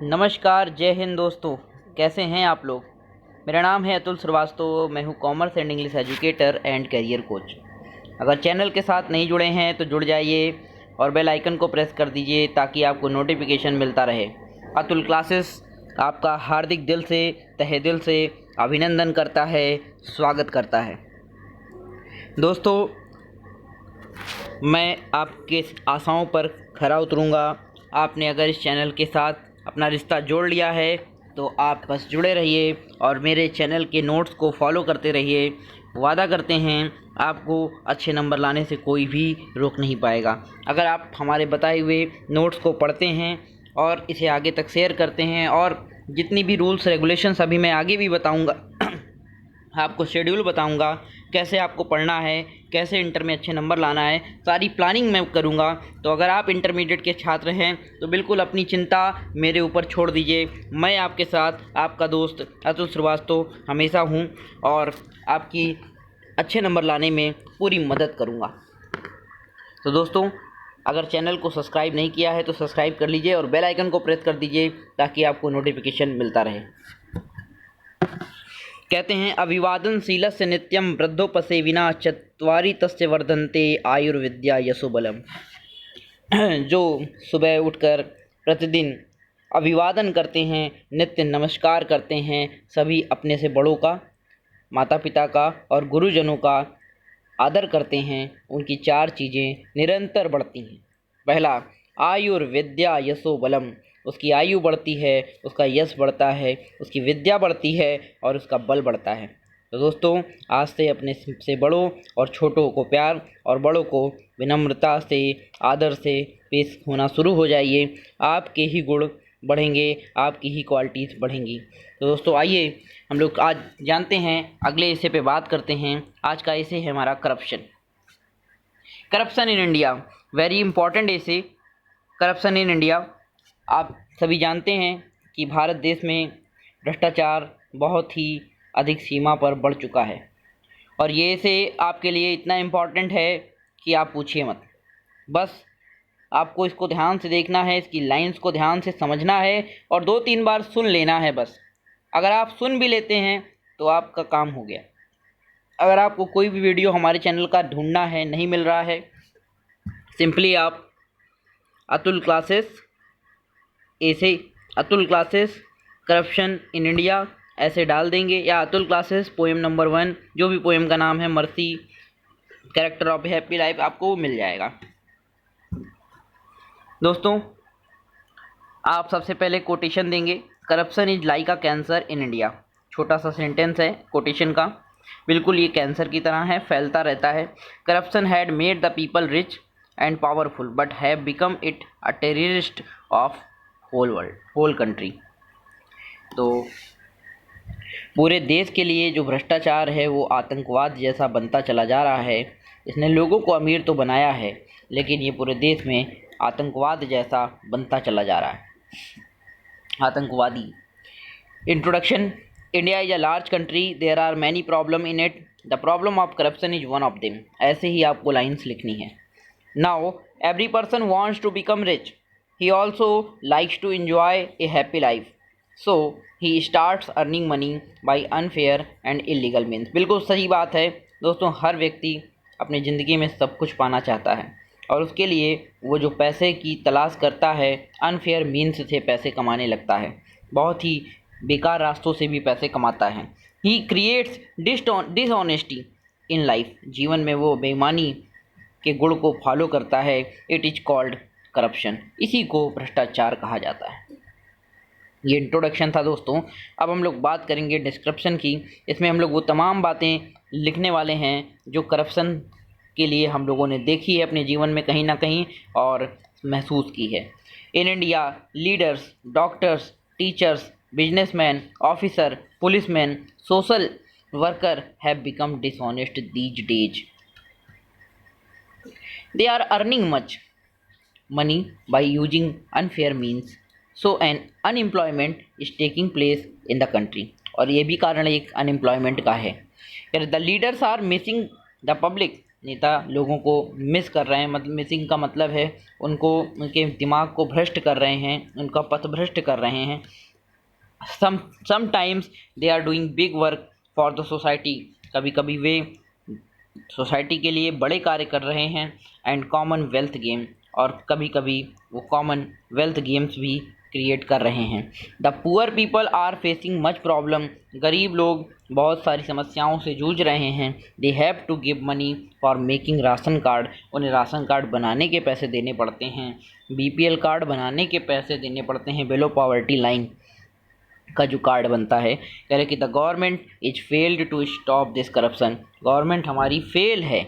नमस्कार, जय हिंद दोस्तों। कैसे हैं आप लोग। मेरा नाम है अतुल श्रीवास्तव। मैं हूं commerce and English educator and career coach. अगर चैनल के साथ नहीं जुड़े हैं तो जुड़ जाइए और बेल आइकन को प्रेस कर दीजिए ताकि आपको नोटिफिकेशन मिलता रहे। अतुल क्लासेस आपका हार्दिक दिल से, तहे दिल से अभिनंदन करता है, स्वागत करता है। दोस्तों, मैं आपके आशाओं पर खरा उतरूँगा। आपने अगर इस चैनल के साथ अपना रिश्ता जोड़ लिया है तो आप बस जुड़े रहिए और मेरे चैनल के नोट्स को फॉलो करते रहिए। वादा करते हैं आपको अच्छे नंबर लाने से कोई भी रोक नहीं पाएगा। अगर आप हमारे बताए हुए नोट्स को पढ़ते हैं और इसे आगे तक शेयर करते हैं, और जितनी भी रूल्स रेगुलेशंस अभी मैं आगे भी बताऊंगा आपको शेड्यूल बताऊंगा, कैसे आपको पढ़ना है, कैसे इंटर में अच्छे नंबर लाना है, सारी प्लानिंग मैं करूंगा। तो अगर आप इंटरमीडिएट के छात्र हैं तो बिल्कुल अपनी चिंता मेरे ऊपर छोड़ दीजिए। मैं आपके साथ, आपका दोस्त अतुल श्रीवास्तव हमेशा हूं और आपकी अच्छे नंबर लाने में पूरी मदद करूंगा। तो दोस्तों, अगर चैनल को सब्सक्राइब नहीं किया है तो सब्सक्राइब कर लीजिए और बेल आइकन को प्रेस कर दीजिए ताकि आपको नोटिफिकेशन मिलता रहे। कहते हैं, अभिवादनशीलस्य नित्यं वृद्धोपसेविना चत्वारि तस्य वर्धन्ते आयुर्विद्या यशोबलम। जो सुबह उठकर प्रतिदिन अभिवादन करते हैं, नित्य नमस्कार करते हैं, सभी अपने से बड़ों का, माता पिता का और गुरुजनों का आदर करते हैं, उनकी चार चीज़ें निरंतर बढ़ती हैं। पहला, आयुर्विद्या यशोबलम। उसकी आयु बढ़ती है, उसका यश बढ़ता है, उसकी विद्या बढ़ती है और उसका बल बढ़ता है। तो दोस्तों, आज से अपने से बड़ों और छोटों को प्यार और बड़ों को विनम्रता से, आदर से पेश होना शुरू हो जाइए। आपके ही गुण बढ़ेंगे, आपकी ही क्वालिटीज़ बढ़ेंगी। तो दोस्तों, आइए हम लोग आज जानते हैं, अगले इसे पे बात करते हैं। आज का इसे है हमारा corruption in India. Very important इसे, करप्शन इन इंडिया। आप सभी जानते हैं कि भारत देश में भ्रष्टाचार बहुत ही अधिक सीमा पर बढ़ चुका है और ये इसे आपके लिए इतना इम्पॉर्टेंट है कि आप पूछिए मत। बस आपको इसको ध्यान से देखना है, इसकी लाइंस को ध्यान से समझना है और 2-3 बार सुन लेना है बस। अगर आप सुन भी लेते हैं तो आपका काम हो गया। अगर आपको कोई भी वीडियो हमारे चैनल का ढूंढना है, नहीं मिल रहा है, सिंपली आप अतुल क्लासेस ऐसे Atul classes corruption in India ऐसे डाल देंगे, या अतुल क्लासेस पोएम नंबर 1, जो भी पोएम का नाम है, mercy character of happy life, आपको वो मिल जाएगा। दोस्तों, आप सबसे पहले कोटेशन देंगे, corruption is like a cancer in India. छोटा सा सेंटेंस है कोटेशन का, बिल्कुल ये कैंसर की तरह है, फैलता रहता है। Corruption had made the people rich and powerful but have become it a terrorist of whole world, whole country. तो पूरे देश के लिए जो भ्रष्टाचार है वो आतंकवाद जैसा बनता चला जा रहा है। इसने लोगों को अमीर तो बनाया है, लेकिन ये पूरे देश में आतंकवाद जैसा बनता चला जा रहा है। आतंकवादी। Introduction. India is a large country, there are many problem in it, the problem of corruption is one of them. ऐसे ही आपको लाइन्स लिखनी है। Now every person wants to become rich, he also likes to enjoy a happy life, so he starts earning money by unfair and illegal means। बिल्कुल सही बात है दोस्तों, हर व्यक्ति अपनी ज़िंदगी में सब कुछ पाना चाहता है और उसके लिए वो जो पैसे की तलाश करता है, अनफेयर मीन्स से पैसे कमाने लगता है, बहुत ही बेकार रास्तों से भी पैसे कमाता है। He creates dishonesty in life, जीवन में वो बेईमानी के गुण को फॉलो करता है। इट इज कॉल्ड करप्शन, इसी को भ्रष्टाचार कहा जाता है। ये इंट्रोडक्शन था दोस्तों। अब हम लोग बात करेंगे डिस्क्रिप्शन की। इसमें हम लोग वो तमाम बातें लिखने वाले हैं जो करप्शन के लिए हम लोगों ने देखी है अपने जीवन में कहीं ना कहीं और महसूस की है। In India, leaders, doctors, teachers, businessman, officer, policeman, social worker have become dishonest these days. They are earning much money by using unfair means, so an unemployment is taking place in the country। और ये भी कारण एक unemployment का है। The leaders are missing the public, नेता लोगों को मिस कर रहे हैं, मतलब मिसिंग का मतलब है उनको, उनके दिमाग को भ्रष्ट कर रहे हैं, उनका पथ भ्रष्ट कर रहे हैं। Sometimes they are doing big work for the society, कभी कभी वे सोसाइटी के लिए बड़े कार्य कर रहे हैं। एंड कॉमन वेल्थ गेम, और कभी कभी वो कॉमन वेल्थ गेम्स भी क्रिएट कर रहे हैं। The poor people are facing much problem, गरीब लोग बहुत सारी समस्याओं से जूझ रहे हैं। They have to give money for making ration card, उन्हें राशन कार्ड बनाने के पैसे देने पड़ते हैं, BPL कार्ड बनाने के पैसे देने पड़ते हैं, बिलो पॉवर्टी लाइन का जो कार्ड बनता है। कह रहे कि the government is failed to stop this corruption, government हमारी फेल है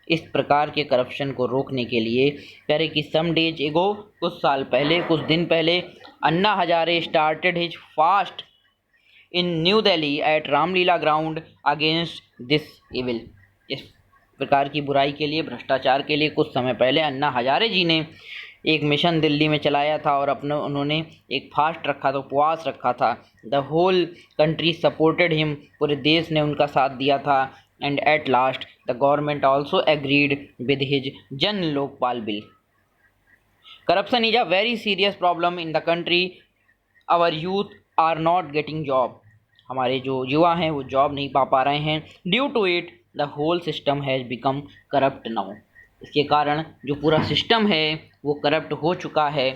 इस प्रकार के करप्शन को रोकने के लिए। कह रहे कि सम डेज एगो, कुछ साल पहले, कुछ दिन पहले, Anna Hazare started his fast in New Delhi at Ramlila ground against this evil, इस प्रकार की बुराई के लिए, भ्रष्टाचार के लिए कुछ समय पहले अन्ना हजारे जी ने एक मिशन दिल्ली में चलाया था और उन्होंने एक फास्ट रखा था, उपवास रखा था। The whole country supported him, पूरे देश ने उनका साथ दिया था। And at last the government also agreed with his Jan Lokpal bill. Corruption is a very serious problem in the country, our youth are not getting job, हमारे जो युवा हैं वो जॉब नहीं पा रहे हैं। Due to it the whole system has become corrupt now, इसके कारण जो पूरा सिस्टम है वो करप्ट हो चुका है।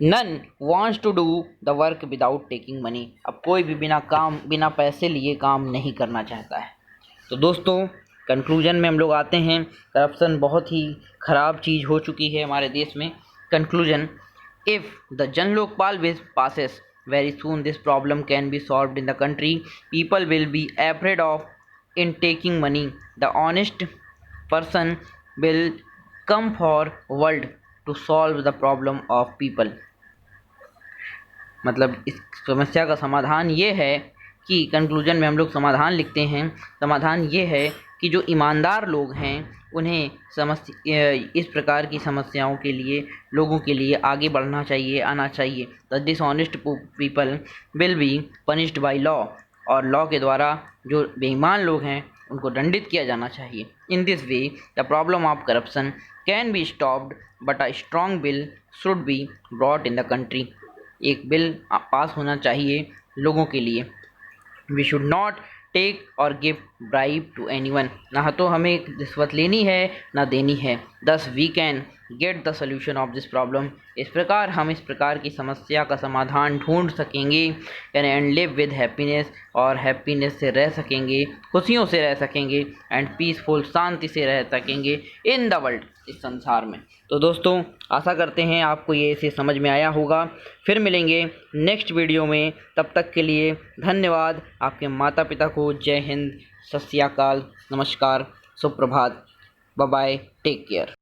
None wants to do the work without taking money, अब कोई भी बिना पैसे लिए काम नहीं करना चाहता है। तो दोस्तों, कंक्लूजन में हम लोग आते हैं, करप्शन बहुत ही ख़राब चीज़ हो चुकी है हमारे देश में। कंक्लूजन, इफ़ द जन Lokpal bill passes very soon this problem can be solved in the country, people will be afraid of in taking money, the honest person will come forward to solve the problem of people। मतलब इस समस्या का समाधान ये है कि conclusion में हम लोग समाधान लिखते हैं, समाधान ये है कि जो ईमानदार लोग हैं उन्हें इस प्रकार की समस्याओं के लिए, लोगों के लिए आगे बढ़ना चाहिए, आना चाहिए। The dishonest people will be punished by law, और लॉ के द्वारा जो बेईमान लोग हैं उनको दंडित किया जाना चाहिए। In this way the problem of corruption can be stopped, but a strong bill should be brought in the country, एक बिल पास होना चाहिए लोगों के लिए। वी शुड नॉट टेक और गिव ब्राइब टू एनीवन, ना तो हमें रिश्वत लेनी है ना देनी है। Thus we can get the solution of this problem, इस प्रकार हम इस प्रकार की समस्या का समाधान ढूंढ सकेंगे। एंड लिव विद हैप्पीनेस, और हैप्पीनेस से रह सकेंगे, खुशियों से रह सकेंगे। एंड पीसफुल, शांति से रह सकेंगे इन द वर्ल्ड, इस संसार में। तो दोस्तों, आशा करते हैं आपको ये इसे समझ में आया होगा। फिर मिलेंगे नेक्स्ट वीडियो में, तब तक के लिए धन्यवाद। आपके माता पिता को जय हिंद, सत श्री अकाल, नमस्कार, सुप्रभात, बाय बाय, टेक केयर।